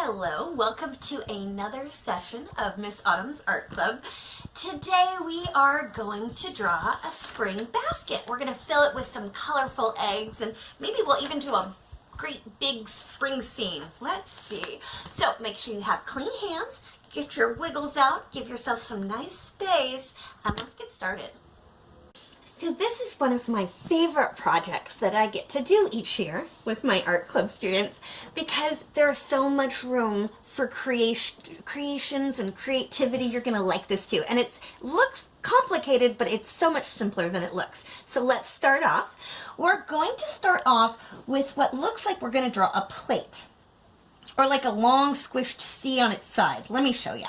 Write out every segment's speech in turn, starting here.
Hello, welcome to another session of Miss Autumn's Art Club. Today we are going to draw a spring basket. We're going to fill it with some colorful eggs and maybe we'll even do a great big spring scene. Let's see. So make sure you have clean hands, get your wiggles out, give yourself some nice space, and let's get started. So this is one of my favorite projects that I get to do each year with my art club students because there's so much room for creations and creativity. You're going to like this too. And it looks complicated, but it's so much simpler than it looks. So let's start off. We're going to start off with what looks like we're going to draw a plate or like a long squished C on its side. Let me show you.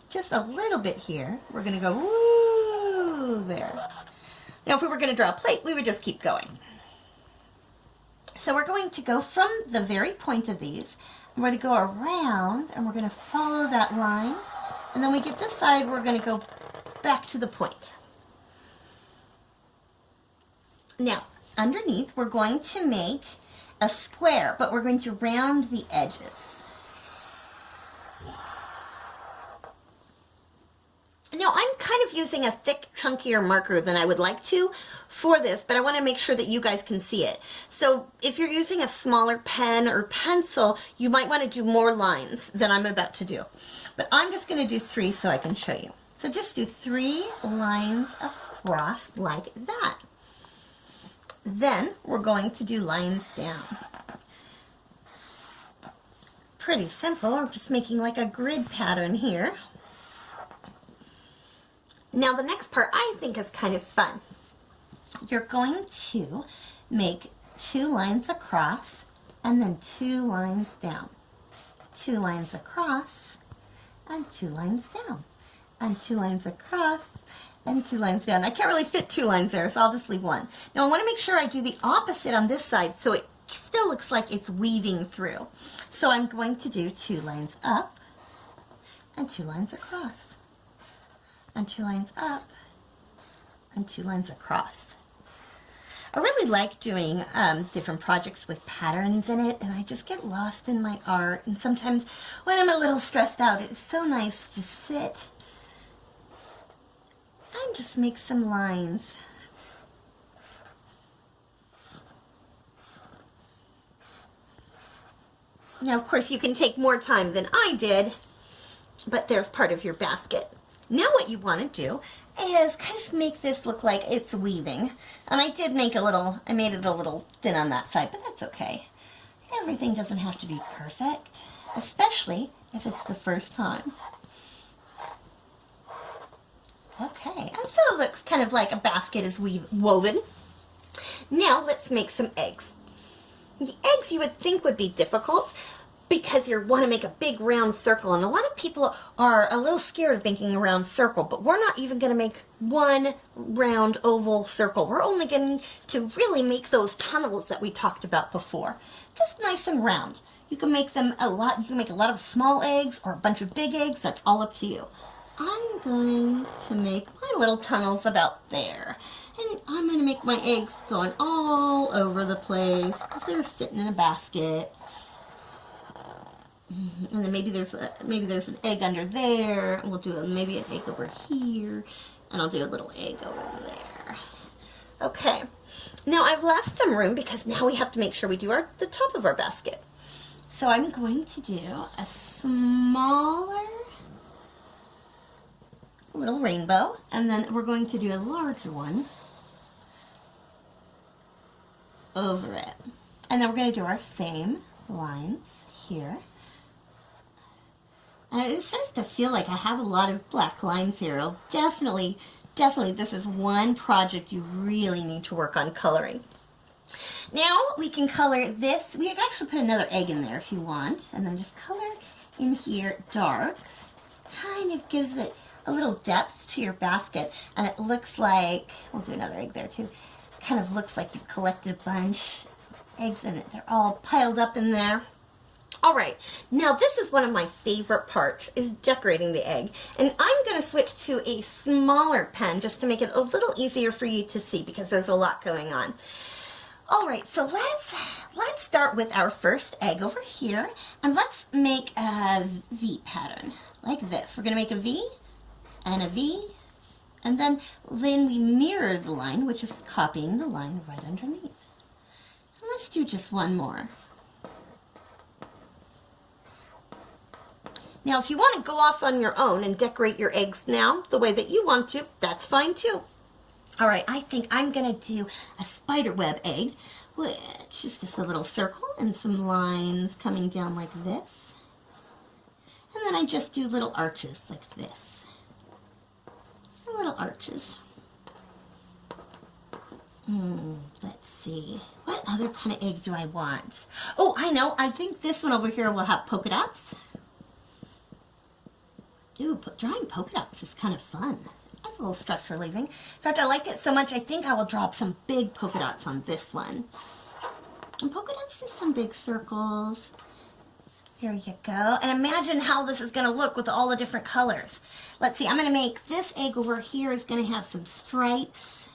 Just a little bit here. We're going to go, woo, there. Now, if we were going to draw a plate, we would just keep going. So we're going to go from the very point of these, and we're going to go around, and we're going to follow that line. And then we get this side, we're going to go back to the point. Now, underneath, we're going to make a square, but we're going to round the edges. Now, I'm kind of using a thick, chunkier marker than I would like to for this, but I want to make sure that you guys can see it. So if you're using a smaller pen or pencil, you might want to do more lines than I'm about to do. But I'm just going to do 3 so I can show you. So just do 3 lines across like that. Then we're going to do lines down. Pretty simple. I'm just making like a grid pattern here. Now the next part I think is kind of fun. You're going to make 2 lines across and then 2 lines down. 2 lines across and 2 lines down. And 2 lines across and 2 lines down. I can't really fit 2 lines there, so I'll just leave 1. Now I want to make sure I do the opposite on this side so it still looks like it's weaving through. So I'm going to do 2 lines up and 2 lines across. And 2 lines up, and 2 lines across. I really like doing different projects with patterns in it, and I just get lost in my art. And sometimes when I'm a little stressed out, it's so nice to just sit and just make some lines. Now, of course, you can take more time than I did, but there's part of your basket. Now what you want to do is kind of make this look like it's weaving. And I did make I made it a little thin on that side, but that's okay. Everything doesn't have to be perfect, especially if it's the first time. Okay, and so it looks kind of like a basket is woven. Now let's make some eggs. The eggs you would think would be difficult, because you want to make a big round circle, and a lot of people are a little scared of making a round circle, but we're not even going to make one round oval circle. We're only going to really make those tunnels that we talked about before, just nice and round. You can make them you can make a lot of small eggs or a bunch of big eggs. That's all up to you. I'm going to make my little tunnels about there, and I'm going to make my eggs going all over the place because they're sitting in a basket. And then maybe there's an egg under there. We'll do maybe an egg over here, and I'll do a little egg over there. Okay, now I've left some room because now we have to make sure we do the top of our basket. So I'm going to do a smaller little rainbow, and then we're going to do a larger one over it. And then we're going to do our same lines here. And it starts to feel like I have a lot of black lines here. I'll definitely, this is one project you really need to work on coloring. Now we can color this. We can actually put another egg in there if you want. And then just color in here dark. Kind of gives it a little depth to your basket. And it looks like, we'll do another egg there too. Kind of looks like you've collected a bunch of eggs in it. They're all piled up in there. All right, now this is one of my favorite parts, is decorating the egg. And I'm going to switch to a smaller pen just to make it a little easier for you to see because there's a lot going on. All right, so let's start with our first egg over here, and let's make a V pattern like this. We're gonna make a V and a V, and then we mirror the line, which is copying the line right underneath. And let's do just one more. Now, if you want to go off on your own and decorate your eggs now the way that you want to, that's fine too. All right, I think I'm going to do a spider web egg, which is just a little circle and some lines coming down like this. And then I just do little arches like this. Little arches. Let's see. What other kind of egg do I want? Oh, I know. I think this one over here will have polka dots. Ooh, drawing polka dots is kind of fun. That's a little stress relieving. In fact, I like it so much, I think I will drop some big polka dots on this one. And polka dots, just some big circles. There you go. And imagine how this is going to look with all the different colors. Let's see, I'm going to make this egg over here is going to have some stripes.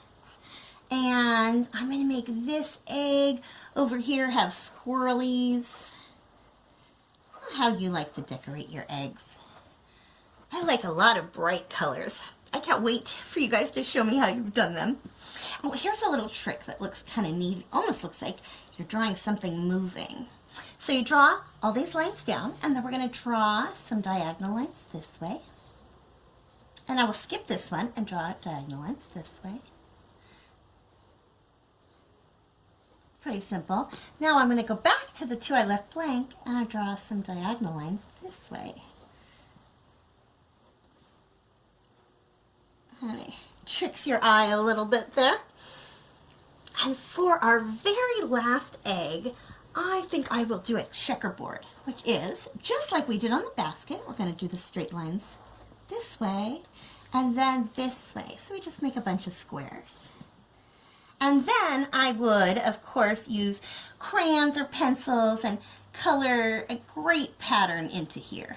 And I'm going to make this egg over here have squirrelies. How do you like to decorate your eggs? I like a lot of bright colors. I can't wait for you guys to show me how you've done them. Oh, here's a little trick that looks kind of neat. Almost looks like you're drawing something moving. So you draw all these lines down, and then we're going to draw some diagonal lines this way. And I will skip this one and draw diagonal lines this way. Pretty simple. Now I'm going to go back to the two I left blank, and I draw some diagonal lines this way. And it tricks your eye a little bit there. And for our very last egg, I think I will do a checkerboard, which is just like we did on the basket. We're going to do the straight lines this way and then this way. So we just make a bunch of squares. And then I would, of course, use crayons or pencils and color a great pattern into here.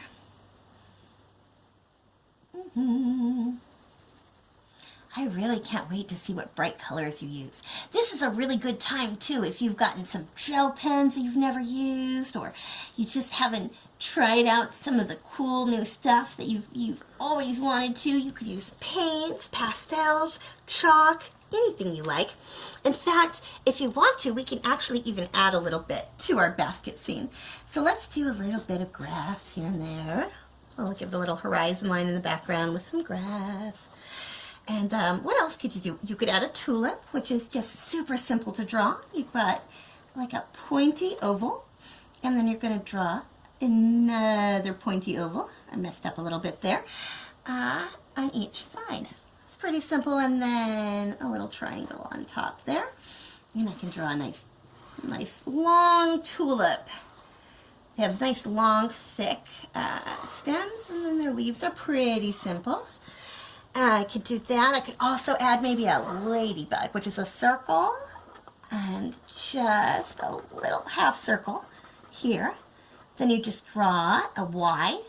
I really can't wait to see what bright colors you use. This is a really good time too if you've gotten some gel pens that you've never used, or you just haven't tried out some of the cool new stuff that you've always wanted to. You could use paints, pastels, chalk, anything you like. In fact, if you want to, we can actually even add a little bit to our basket scene. So let's do a little bit of grass here and there. I'll give it a little horizon line in the background with some grass. And what else could you do? You could add a tulip, which is just super simple to draw. You've got like a pointy oval, and then you're going to draw another pointy oval. I messed up a little bit there, on each side. It's pretty simple, and then a little triangle on top there. And I can draw a nice long tulip. They have nice long thick stems, and then their leaves are pretty simple. I could do that. I could also add maybe a ladybug, which is a circle and just a little half circle here. Then you just draw a Y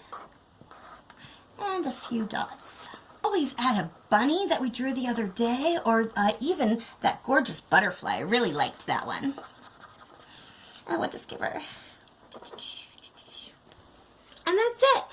and a few dots. Always add a bunny that we drew the other day, or even that gorgeous butterfly. I really liked that one. And we'll just give her... And that's it.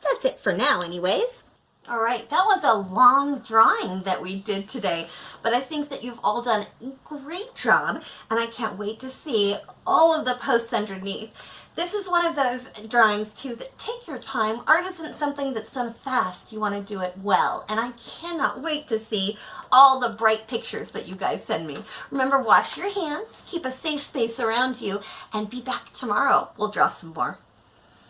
That's it for now anyways. All right, that was a long drawing that we did today, but I think that you've all done a great job, and I can't wait to see all of the posts underneath. This is one of those drawings, too, that take your time. Art isn't something that's done fast. You want to do it well, and I cannot wait to see all the bright pictures that you guys send me. Remember, wash your hands, keep a safe space around you, and be back tomorrow. We'll draw some more.